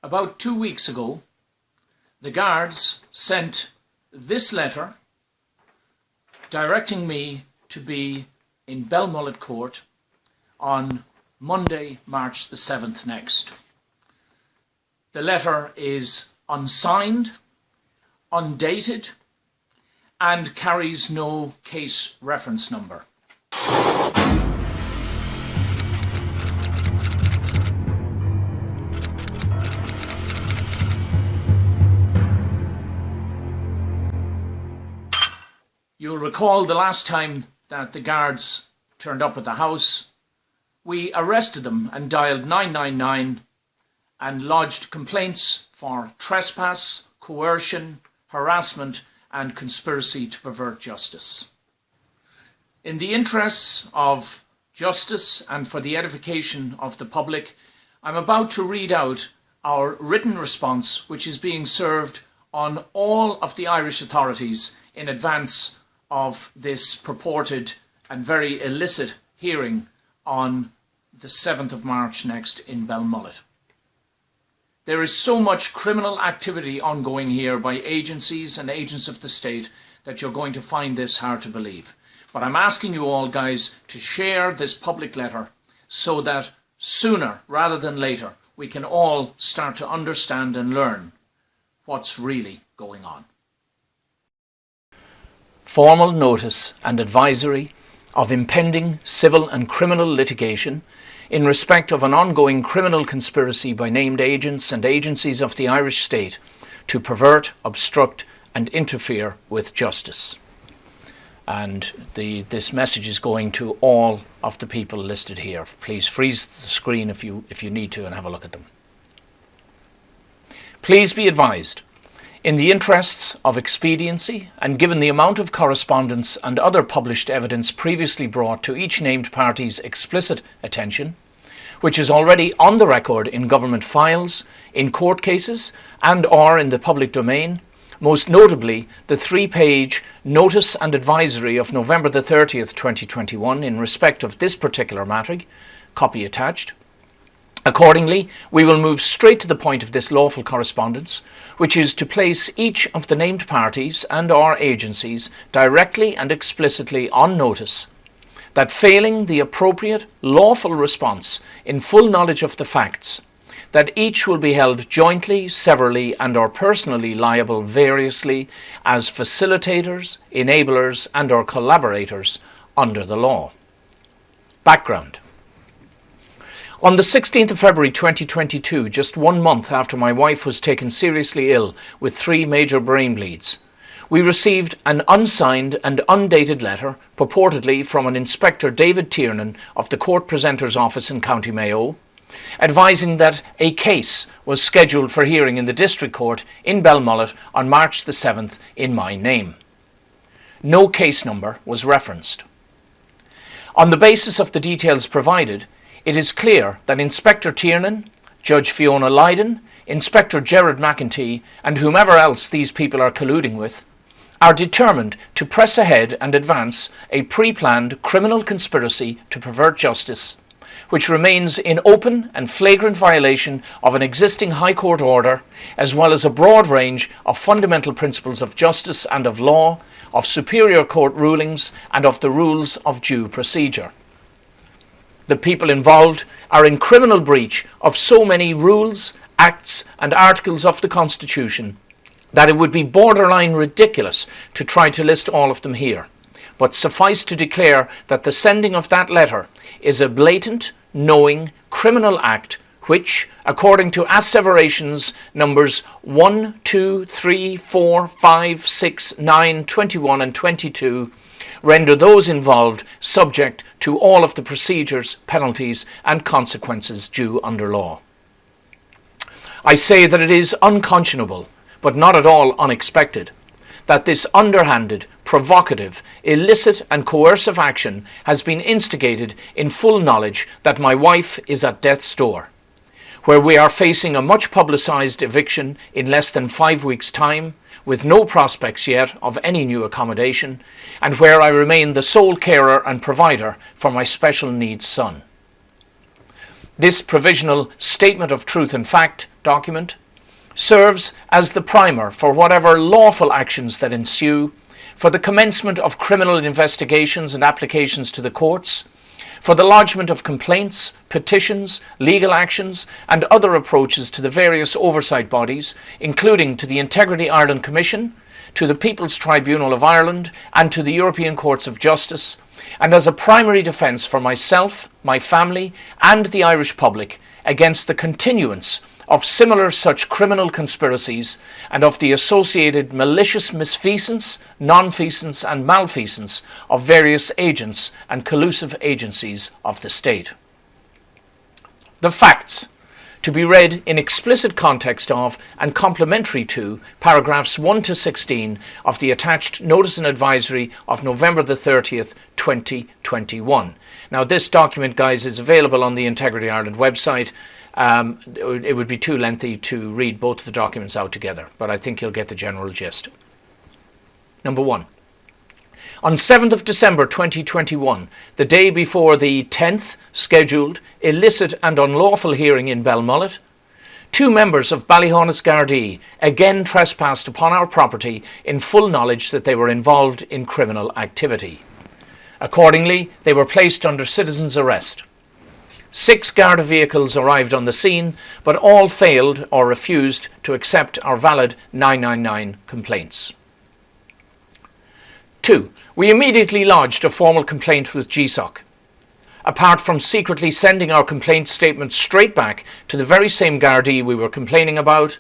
About 2 weeks ago, the guards sent this letter directing me to be in Belmullet Court on Monday, March the 7th next. The letter is unsigned, undated, and carries no case reference number. You'll recall the last time that the guards turned up at the house, we arrested them and dialed 999 and lodged complaints for trespass, coercion, harassment and conspiracy to pervert justice. In the interests of justice and for the edification of the public, I'm about to read out our written response, which is being served on all of the Irish authorities in advance of this purported and very illicit hearing on the 7th of March next in Belmullet. There is so much criminal activity ongoing here by agencies and agents of the state that you're going to find this hard to believe. But I'm asking you all, guys, to share this public letter so that sooner rather than later we can all start to understand and learn what's really going on. Formal notice and advisory of impending civil and criminal litigation in respect of an ongoing criminal conspiracy by named agents and agencies of the Irish state to pervert, obstruct and interfere with justice. And this message is going to all of the people listed here. Please freeze the screen if you need to and have a look at them. Please be advised, in the interests of expediency and given the amount of correspondence and other published evidence previously brought to each named party's explicit attention, which is already on the record in government files, in court cases and or in the public domain, most notably the 3-page notice and advisory of November the 30th, 2021 in respect of this particular matter, copy attached. Accordingly, we will move straight to the point of this lawful correspondence, which is to place each of the named parties and or agencies directly and explicitly on notice that failing the appropriate lawful response in full knowledge of the facts, that each will be held jointly, severally and or personally liable variously as facilitators, enablers and or collaborators under the law. Background. On the 16th of February 2022, just 1 month after my wife was taken seriously ill with 3 major brain bleeds, we received an unsigned and undated letter, purportedly from an Inspector David Tiernan of the Court Presenter's Office in County Mayo, advising that a case was scheduled for hearing in the District Court in Belmullet on March the 7th in my name. No case number was referenced. On the basis of the details provided, it is clear that Inspector Tiernan, Judge Fiona Lydon, Inspector Gerard McEntee and whomever else these people are colluding with are determined to press ahead and advance a pre-planned criminal conspiracy to pervert justice, which remains in open and flagrant violation of an existing High Court order, as well as a broad range of fundamental principles of justice and of law, of superior court rulings and of the rules of due procedure. The people involved are in criminal breach of so many rules, acts and articles of the Constitution that it would be borderline ridiculous to try to list all of them here. But suffice to declare that the sending of that letter is a blatant, knowing criminal act which, according to asseverations numbers 1, 2, 3, 4, 5, 6, 9, 21 and 22, render those involved subject to all of the procedures, penalties and consequences due under law. I say that it is unconscionable, but not at all unexpected, that this underhanded, provocative, illicit and coercive action has been instigated in full knowledge that my wife is at death's door, where we are facing a much publicised eviction in less than 5 weeks' time, with no prospects yet of any new accommodation, and where I remain the sole carer and provider for my special needs son. This provisional statement of truth and fact document serves as the primer for whatever lawful actions that ensue, for the commencement of criminal investigations and applications to the courts, for the lodgement of complaints, petitions, legal actions, and other approaches to the various oversight bodies, including to the Integrity Ireland Commission, to the People's Tribunal of Ireland, and to the European Courts of Justice, and as a primary defence for myself, my family, and the Irish public against the continuance of similar such criminal conspiracies and of the associated malicious misfeasance, nonfeasance and malfeasance of various agents and collusive agencies of the state. The facts, to be read in explicit context of and complementary to paragraphs 1 to 16 of the attached Notice and Advisory of November the 30th, 2021. Now this document, guys, is available on the Integrity Ireland website. It would be too lengthy to read both of the documents out together, but I think you'll get the general gist. Number 1. On 7th of December 2021, the day before the 10th scheduled illicit and unlawful hearing in Belmullet, 2 members of Ballyhonus Gardaí again trespassed upon our property in full knowledge that they were involved in criminal activity. Accordingly, they were placed under citizen's arrest. 6 Garda vehicles arrived on the scene, but all failed or refused to accept our valid 999 complaints. 2. We immediately lodged a formal complaint with GSOC. Apart from secretly sending our complaint statement straight back to the very same Gardaí we were complaining about,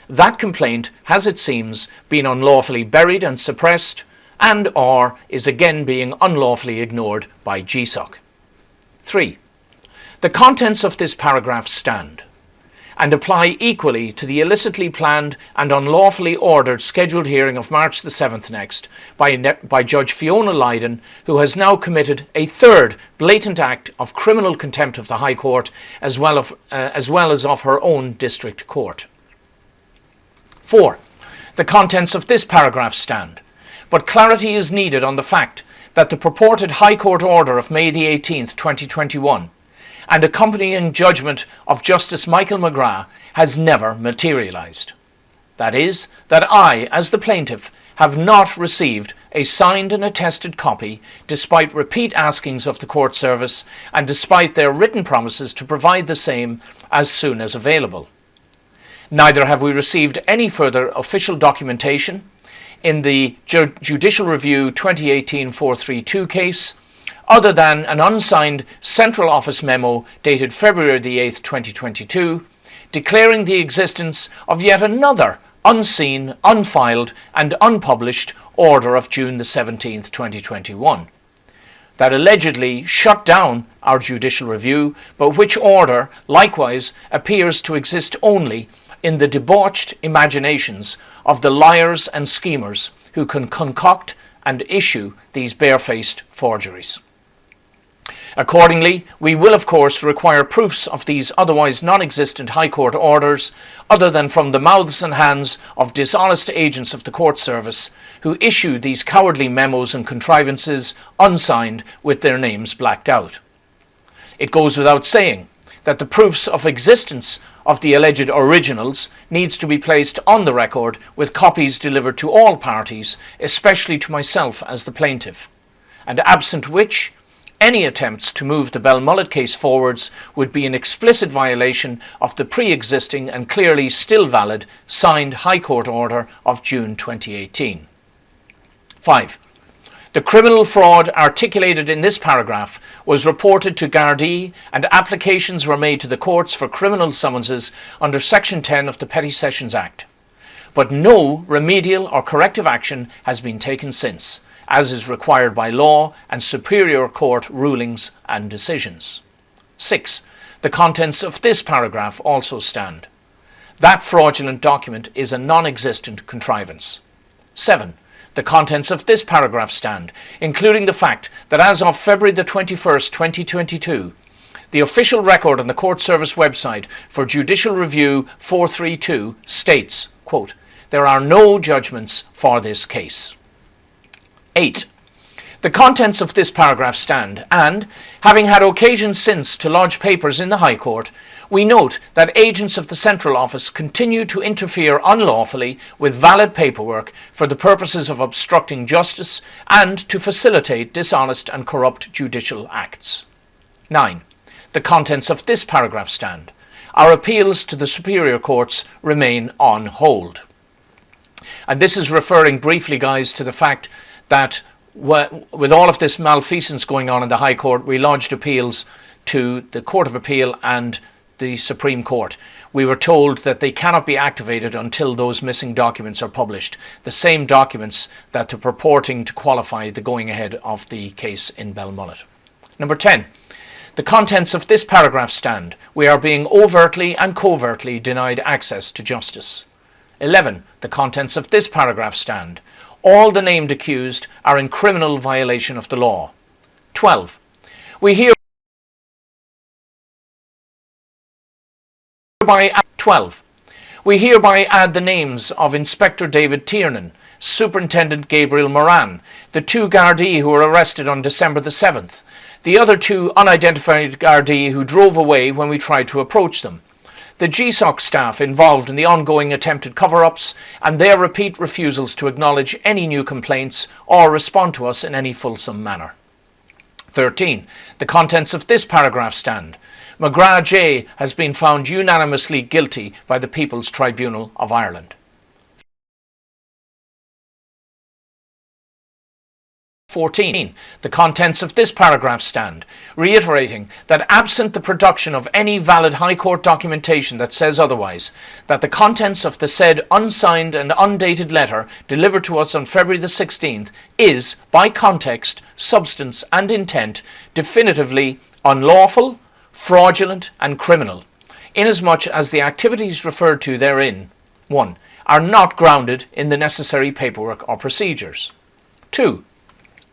that complaint has, it seems, been unlawfully buried and suppressed and or is again being unlawfully ignored by GSOC. 3. The contents of this paragraph stand and apply equally to the illicitly planned and unlawfully ordered scheduled hearing of March the 7th next by Judge Fiona Lydon, who has now committed a 3rd blatant act of criminal contempt of the High Court as well as of her own district court. 4. The contents of this paragraph stand, but clarity is needed on the fact that the purported High Court order of May the 18th, 2021 and accompanying judgment of Justice Michael McGrath has never materialised. That is, that I, as the plaintiff, have not received a signed and attested copy despite repeat askings of the court service and despite their written promises to provide the same as soon as available. Neither have we received any further official documentation in the Judicial Review 2018-432 case other than an unsigned Central Office memo dated February the 8th, 2022, declaring the existence of yet another unseen, unfiled and unpublished order of June the 17th, 2021, that allegedly shut down our judicial review, but which order likewise appears to exist only in the debauched imaginations of the liars and schemers who can concoct and issue these barefaced forgeries. Accordingly, we will of course require proofs of these otherwise non-existent High Court orders other than from the mouths and hands of dishonest agents of the court service who issue these cowardly memos and contrivances unsigned with their names blacked out. It goes without saying that the proofs of existence of the alleged originals needs to be placed on the record with copies delivered to all parties, especially to myself as the plaintiff, and absent which any attempts to move the Belmullet case forwards would be an explicit violation of the pre-existing and clearly still valid signed High Court order of June 2018. 5. The criminal fraud articulated in this paragraph was reported to Gardaí and applications were made to the courts for criminal summonses under Section 10 of the Petty Sessions Act. But no remedial or corrective action has been taken since, as is required by law and superior court rulings and decisions. 6. The contents of this paragraph also stand. That fraudulent document is a non-existent contrivance. 7. The contents of this paragraph stand, including the fact that as of February the 21st, 2022, the official record on the Court Service website for Judicial Review 432 states, quote, "There are no judgments for this case." 8. The contents of this paragraph stand, and, having had occasion since to lodge papers in the High Court, we note that agents of the Central Office continue to interfere unlawfully with valid paperwork for the purposes of obstructing justice and to facilitate dishonest and corrupt judicial acts. 9. The contents of this paragraph stand. Our appeals to the superior courts remain on hold. And this is referring briefly, guys, to the fact that with all of this malfeasance going on in the High Court, we lodged appeals to the Court of Appeal and the Supreme Court. We were told that they cannot be activated until those missing documents are published, the same documents that are purporting to qualify the going ahead of the case in Belmullet. Number 10. The contents of this paragraph stand. We are being overtly and covertly denied access to justice. 11. The contents of this paragraph stand. All the named accused are in criminal violation of the law. 12. We hereby add the names of Inspector David Tiernan, Superintendent Gabriel Moran, the 2 Gardaí who were arrested on December the 7th, the other 2 unidentified Gardaí who drove away when we tried to approach them, the GSOC staff involved in the ongoing attempted cover-ups, and their repeat refusals to acknowledge any new complaints or respond to us in any fulsome manner. 13. The contents of this paragraph stand. McGrath J. has been found unanimously guilty by the People's Tribunal of Ireland. 14. The contents of this paragraph stand, reiterating that absent the production of any valid High Court documentation that says otherwise, that the contents of the said unsigned and undated letter delivered to us on February the 16th is, by context, substance and intent, definitively unlawful, fraudulent and criminal, inasmuch as the activities referred to therein, 1. Are not grounded in the necessary paperwork or procedures. 2.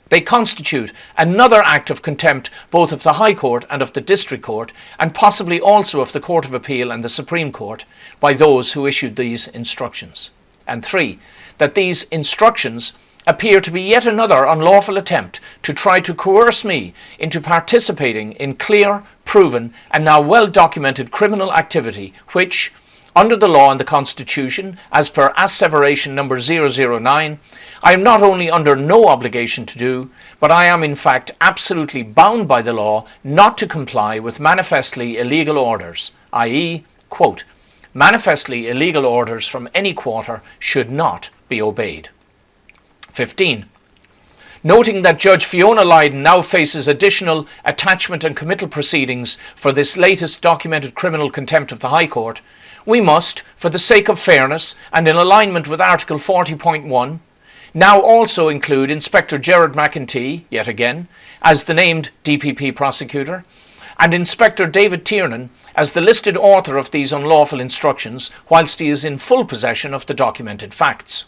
They constitute another act of contempt both of the High Court and of the District Court, and possibly also of the Court of Appeal and the Supreme Court, by those who issued these instructions. And 3. That these instructions appear to be yet another unlawful attempt to try to coerce me into participating in clear, proven, and now well-documented criminal activity which, under the law and the Constitution, as per asseveration number 009, I am not only under no obligation to do, but I am in fact absolutely bound by the law not to comply with manifestly illegal orders, i.e., quote, manifestly illegal orders from any quarter should not be obeyed. 15. Noting that Judge Fiona Lydon now faces additional attachment and committal proceedings for this latest documented criminal contempt of the High Court, we must, for the sake of fairness and in alignment with Article 40.1, now also include Inspector Gerard McEntee, yet again, as the named DPP prosecutor, and Inspector David Tiernan as the listed author of these unlawful instructions whilst he is in full possession of the documented facts.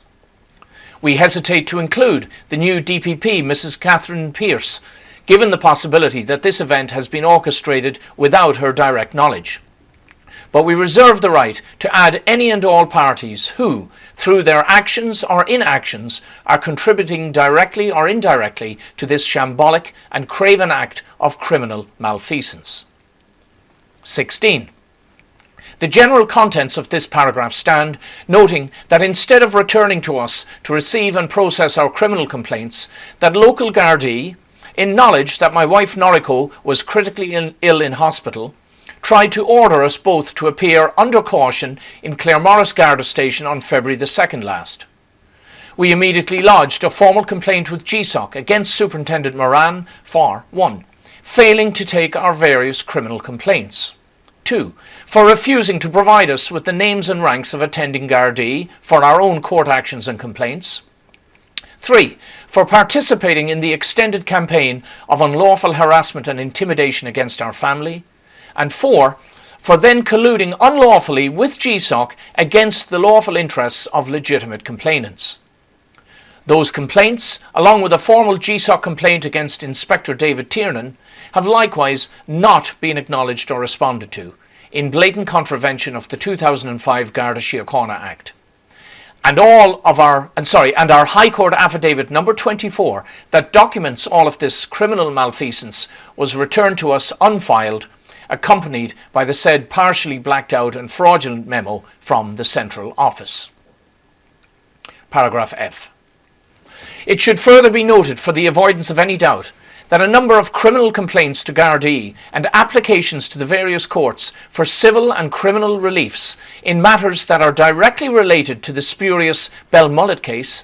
We hesitate to include the new DPP, Mrs. Catherine Pearce, given the possibility that this event has been orchestrated without her direct knowledge. But we reserve the right to add any and all parties who, through their actions or inactions, are contributing directly or indirectly to this shambolic and craven act of criminal malfeasance. 16. The general contents of this paragraph stand, noting that instead of returning to us to receive and process our criminal complaints, that local Gardaí, in knowledge that my wife Noriko was critically ill in hospital, tried to order us both to appear under caution in Claremorris Garda Station on February the 2nd last. We immediately lodged a formal complaint with GSOC against Superintendent Moran for 1. Failing to take our various criminal complaints. 2. For refusing to provide us with the names and ranks of attending Gardaí for our own court actions and complaints. 3. For participating in the extended campaign of unlawful harassment and intimidation against our family. And 4. For then colluding unlawfully with GSOC against the lawful interests of legitimate complainants. Those complaints, along with a formal GSOC complaint against Inspector David Tiernan, have likewise not been acknowledged or responded to, in blatant contravention of the 2005 Garda Síochána Act. and our High Court affidavit number 24 that documents all of this criminal malfeasance was returned to us unfiled, accompanied by the said partially blacked out and fraudulent memo from the Central Office. Paragraph F. It should further be noted, for the avoidance of any doubt, that a number of criminal complaints to Gardaí and applications to the various courts for civil and criminal reliefs in matters that are directly related to the spurious Belmullet case,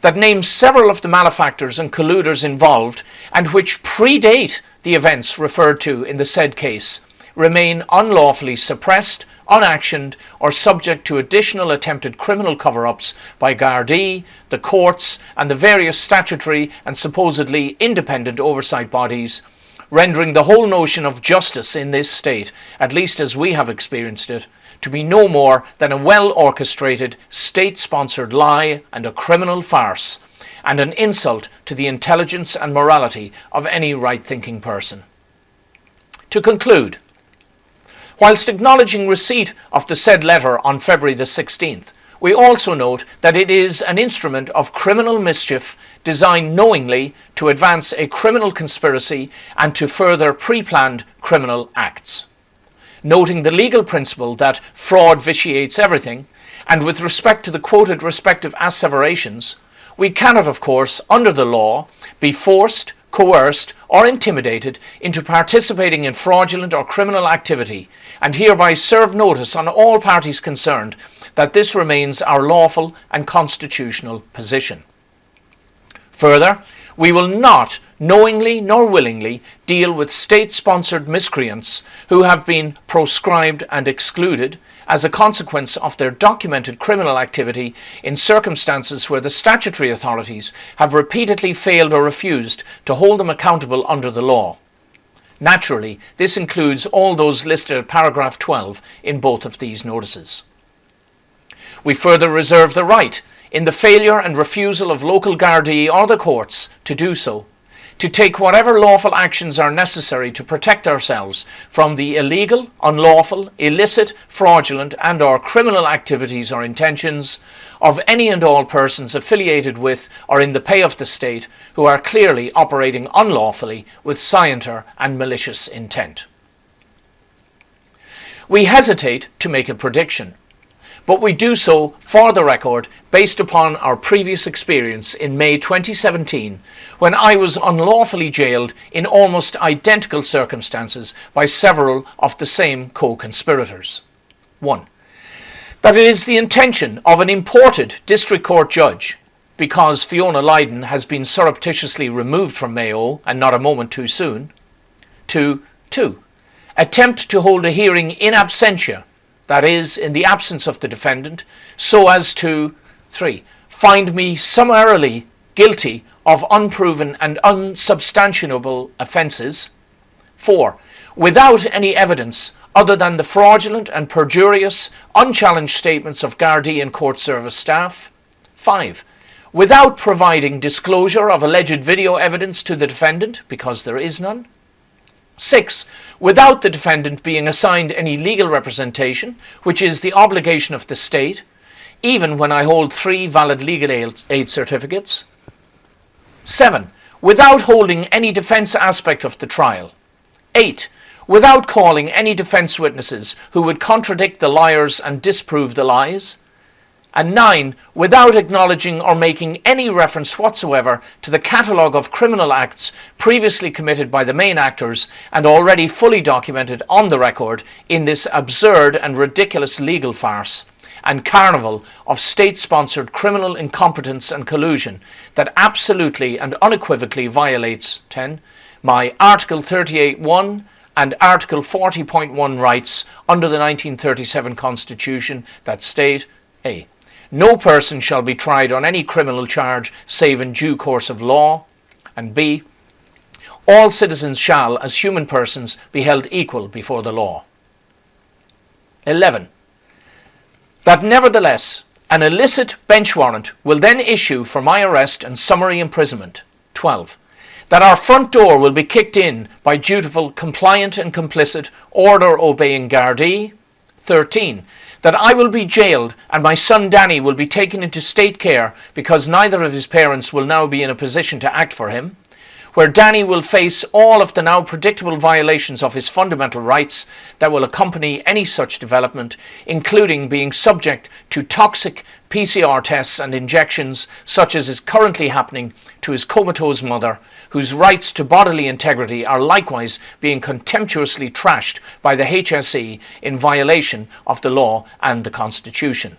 that names several of the malefactors and colluders involved and which predate the events referred to in the said case, remain unlawfully suppressed, unactioned, or subject to additional attempted criminal cover-ups by Gardaí, the courts, and the various statutory and supposedly independent oversight bodies, rendering the whole notion of justice in this state, at least as we have experienced it, to be no more than a well-orchestrated, state-sponsored lie and a criminal farce, and an insult to the intelligence and morality of any right-thinking person. To conclude, whilst acknowledging receipt of the said letter on February the 16th, we also note that it is an instrument of criminal mischief designed knowingly to advance a criminal conspiracy and to further pre-planned criminal acts. Noting the legal principle that fraud vitiates everything, and with respect to the quoted respective asseverations, we cannot, of course, under the law, be forced, coerced, or intimidated into participating in fraudulent or criminal activity, and hereby serve notice on all parties concerned that this remains our lawful and constitutional position. Further, we will not knowingly nor willingly deal with state-sponsored miscreants who have been proscribed and excluded as a consequence of their documented criminal activity in circumstances where the statutory authorities have repeatedly failed or refused to hold them accountable under the law. Naturally, this includes all those listed at paragraph 12 in both of these notices. We further reserve the right, in the failure and refusal of local Gardaí or the courts to do so, to take whatever lawful actions are necessary to protect ourselves from the illegal, unlawful, illicit, fraudulent and or criminal activities or intentions of any and all persons affiliated with or in the pay of the state who are clearly operating unlawfully with scienter and malicious intent. We hesitate to make a prediction, but we do so for the record based upon our previous experience in May 2017 when I was unlawfully jailed in almost identical circumstances by several of the same co-conspirators. 1. That it is the intention of an imported district court judge, because Fiona Lydon has been surreptitiously removed from Mayo and not a moment too soon, to 2. Attempt to hold a hearing in absentia, that is, in the absence of the defendant, so as to 3. Find me summarily guilty of unproven and unsubstantiable offences. 4. Without any evidence other than the fraudulent and perjurious, unchallenged statements of Gardaí and court service staff. 5. Without providing disclosure of alleged video evidence to the defendant, because there is none. 6. Without the defendant being assigned any legal representation, which is the obligation of the state, even when I hold 3 valid legal aid certificates. 7. Without holding any defence aspect of the trial. 8. Without calling any defence witnesses who would contradict the liars and disprove the lies. And 9. Without acknowledging or making any reference whatsoever to the catalogue of criminal acts previously committed by the main actors and already fully documented on the record in this absurd and ridiculous legal farce and carnival of state-sponsored criminal incompetence and collusion that absolutely and unequivocally violates 10. My Article 38.1 and Article 40.1 rights under the 1937 Constitution that state A. No person shall be tried on any criminal charge save in due course of law, and B. All citizens shall, as human persons, be held equal before the law. 11. That nevertheless an illicit bench warrant will then issue for my arrest and summary imprisonment. 12. That our front door will be kicked in by dutiful, compliant and complicit, order-obeying Gardaí. 13. that I will be jailed and my son Danny will be taken into state care because neither of his parents will now be in a position to act for him, where Danny will face all of the now predictable violations of his fundamental rights that will accompany any such development, including being subject to toxic PCR tests and injections such as is currently happening to his comatose mother, whose rights to bodily integrity are likewise being contemptuously trashed by the HSE in violation of the law and the Constitution.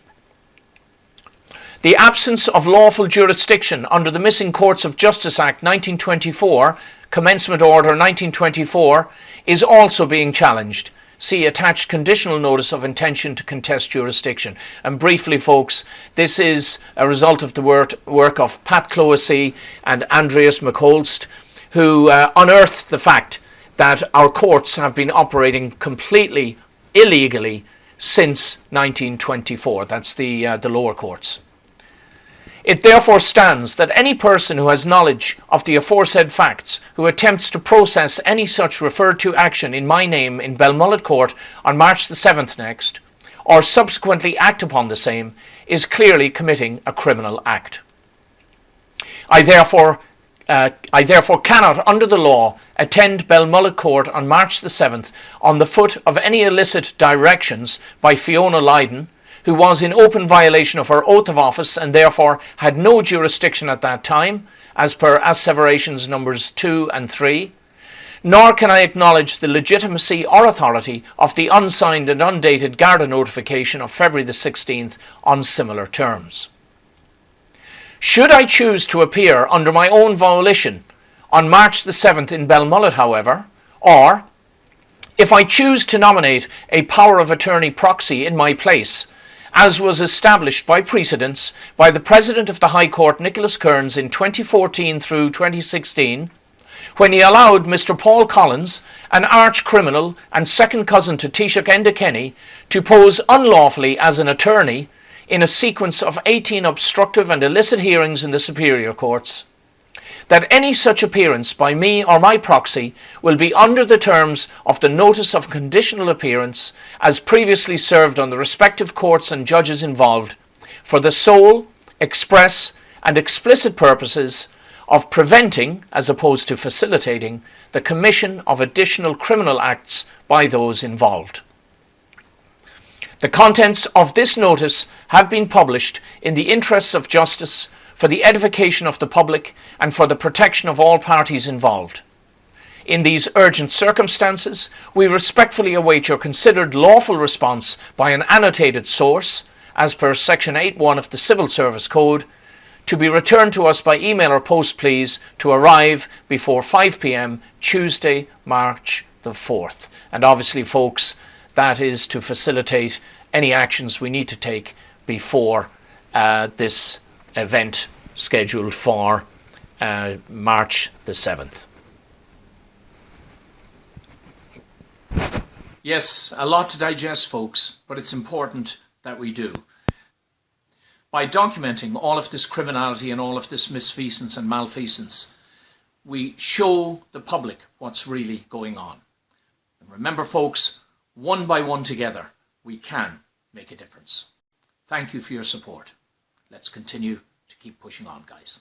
The absence of lawful jurisdiction under the Missing Courts of Justice Act 1924, Commencement Order 1924, is also being challenged. See attached conditional notice of intention to contest jurisdiction. And briefly, folks, this is a result of the work of Pat Clohessy and Andreas McHolst, who unearthed the fact that our courts have been operating completely illegally since 1924. That's the lower courts. It therefore stands that any person who has knowledge of the aforesaid facts, who attempts to process any such referred to action in my name in Belmullet Court on March the 7th next, or subsequently act upon the same, is clearly committing a criminal act. I therefore cannot, under the law, attend Belmullet Court on March the 7th on the foot of any illicit directions by Fiona Lydon, who was in open violation of her oath of office and therefore had no jurisdiction at that time, as per asseverations numbers 2 and 3, nor can I acknowledge the legitimacy or authority of the unsigned and undated Garda notification of February the 16th on similar terms. Should I choose to appear under my own volition on March the 7th in Belmullet, however, or if I choose to nominate a power of attorney proxy in my place, as was established by precedents by the President of the High Court Nicholas Kearns in 2014 through 2016, when he allowed Mr. Paul Collins, an arch criminal and second cousin to Taoiseach Enda Kenny, to pose unlawfully as an attorney in a sequence of 18 obstructive and illicit hearings in the Superior Courts, that any such appearance by me or my proxy will be under the terms of the notice of conditional appearance as previously served on the respective courts and judges involved, for the sole, express and explicit purposes of preventing, as opposed to facilitating, the commission of additional criminal acts by those involved. The contents of this notice have been published in the interests of justice, for the edification of the public and for the protection of all parties involved. In these urgent circumstances, we respectfully await your considered lawful response by an annotated source, as per Section 8.1 of the Civil Service Code, to be returned to us by email or post, please, to arrive before 5 p.m. Tuesday, March the 4th. And obviously, folks, that is to facilitate any actions we need to take before this event scheduled for March the 7th. Yes, a lot to digest, folks, but it's important that we do. By documenting all of this criminality and all of this misfeasance and malfeasance, we show the public what's really going on. And remember, folks, one by one together, we can make a difference. Thank you for your support. Let's continue to keep pushing on, guys.